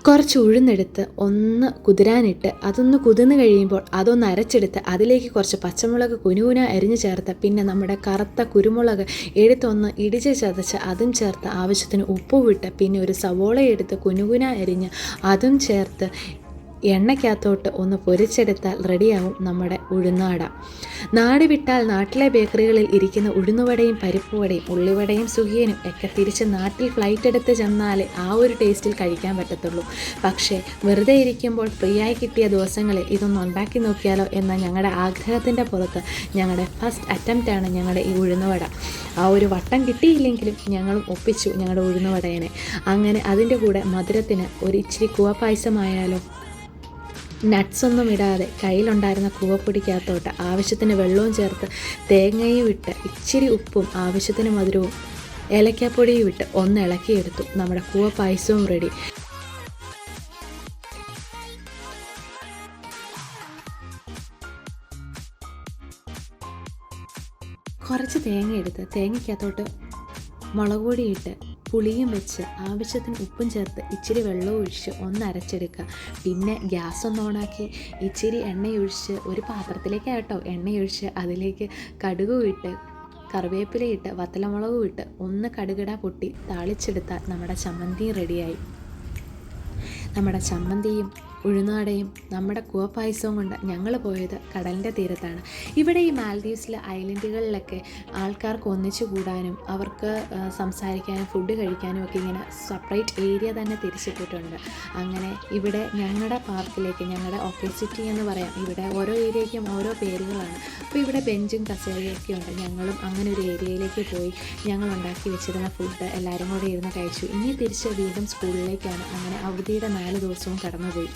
കുറച്ച് ഉഴുന്നെടുത്ത് ഒന്ന് കുതിരാനിട്ട് അതൊന്ന് കുതിർന്ന് കഴിയുമ്പോൾ അതൊന്ന് അരച്ചെടുത്ത് അതിലേക്ക് കുറച്ച് പച്ചമുളക് കുനുകുന അരിഞ്ഞ് ചേർത്ത് പിന്നെ നമ്മുടെ കറുത്ത കുരുമുളക് എടുത്തൊന്ന് ഇടിച്ച് ചതച്ച് അതും ചേർത്ത് ആവശ്യത്തിന് ഉപ്പ് വിട്ട് പിന്നെ ഒരു സവോള എടുത്ത് കുനുകുന അരിഞ്ഞ് അതും ചേർത്ത് എണ്ണയ്ക്കകത്തോട്ട് ഒന്ന് പൊരിച്ചെടുത്താൽ റെഡിയാവും നമ്മുടെ ഉഴുന്നുവട. നാട് വിട്ടാൽ നാട്ടിലെ ബേക്കറികളിൽ ഇരിക്കുന്ന ഉഴുന്നുവടയും പരിപ്പുവടയും ഉള്ളിവടയും സുഖിയനും ഒക്കെ തിരിച്ച് നാട്ടിൽ ഫ്ലൈറ്റ് എടുത്ത് ചെന്നാലേ ആ ഒരു ടേസ്റ്റിൽ കഴിക്കാൻ പറ്റത്തുള്ളൂ. പക്ഷേ വെറുതെ ഇരിക്കുമ്പോൾ ഫ്രീ ആയി കിട്ടിയ ദിവസങ്ങളിൽ ഇതൊന്ന് ഉണ്ടാക്കി നോക്കിയാലോ എന്ന ഞങ്ങളുടെ ആഗ്രഹത്തിൻ്റെ പുറത്ത് ഞങ്ങളുടെ ഫസ്റ്റ് അറ്റംപ്റ്റാണ് ഞങ്ങളുടെ ഈ ഉഴുന്നുവട. ആ ഒരു വട്ടം കിട്ടിയില്ലെങ്കിലും ഞങ്ങളും ഒപ്പിച്ചു ഞങ്ങളുടെ ഉഴുന്നുവടയനെ. അങ്ങനെ അതിൻ്റെ കൂടെ മധുരത്തിന് ഒരു ഇച്ചിരി കൂവപ്പായസമായാലോ. നട്ട്സൊന്നും ഇടാതെ കയ്യിലുണ്ടായിരുന്ന കൂവപ്പൊടിക്കകത്തോട്ട് ആവശ്യത്തിന് വെള്ളവും ചേർത്ത് തേങ്ങയും ഇട്ട് ഇച്ചിരി ഉപ്പും ആവശ്യത്തിന് മധുരവും ഏലക്കാപ്പൊടിയും ഇട്ട് ഒന്ന് ഇളക്കിയെടുത്തു. നമ്മുടെ കൂവപ്പായസവും റെഡി. കുറച്ച് തേങ്ങ എടുത്ത് തേങ്ങയ്ക്കകത്തോട്ട് മുളക് പൊടിയിട്ട് പുളിയും വെച്ച് ആവശ്യത്തിന് ഉപ്പും ചേർത്ത് ഇച്ചിരി വെള്ളവും ഒഴിച്ച് ഒന്ന് അരച്ചെടുക്കുക. പിന്നെ ഗ്യാസ് ഒന്ന് ഓണാക്കി ഇച്ചിരി എണ്ണയൊഴിച്ച് ഒരു പാത്രത്തിലേക്കാട്ടോ എണ്ണയൊഴിച്ച് അതിലേക്ക് കടുകും ഇട്ട് കറിവേപ്പിലയിട്ട് വത്തലമുളകും ഇട്ട് ഒന്ന് കടുകിട പൊട്ടി താളിച്ചെടുത്താൽ നമ്മുടെ ചമ്മന്തി റെഡിയായി. നമ്മുടെ ചമ്മന്തിയും ഉഴുന്നുവടയും നമ്മുടെ കൂവപ്പായസവും കൊണ്ട് ഞങ്ങൾ പോയത് കടലിൻ്റെ തീരത്താണ്. ഇവിടെ ഈ മാൽദീവ്സിലെ ഐലൻഡുകളിലൊക്കെ ആൾക്കാർക്ക് ഒന്നിച്ചു കൂടാനും അവർക്ക് സംസാരിക്കാനും ഫുഡ് കഴിക്കാനും ഒക്കെ ഇങ്ങനെ സെപ്പറേറ്റ് ഏരിയ തന്നെ തിരിച്ചിട്ടിട്ടുണ്ട്. അങ്ങനെ ഇവിടെ ഞങ്ങളുടെ പാർക്കിലേക്ക് ഞങ്ങളുടെ ഓപ്പോസിറ്റി എന്ന് പറയാം, ഇവിടെ ഓരോ ഏരിയയ്ക്കും ഓരോ പേരുകളാണ്. അപ്പോൾ ഇവിടെ ബെഞ്ചും കസേരയൊക്കെ ഉണ്ട്. ഞങ്ങളും അങ്ങനെ ഒരു ഏരിയയിലേക്ക് പോയി ഞങ്ങൾ ഉണ്ടാക്കി വെച്ചിരുന്ന ഫുഡ് എല്ലാവരും കൂടെ ഇരുന്ന് കഴിച്ചു. ഇനി തിരിച്ച് വീണ്ടും സ്കൂളിലേക്കാണ്. അങ്ങനെ അവധിയുടെ 4 ദിവസവും കടന്നുപോയി.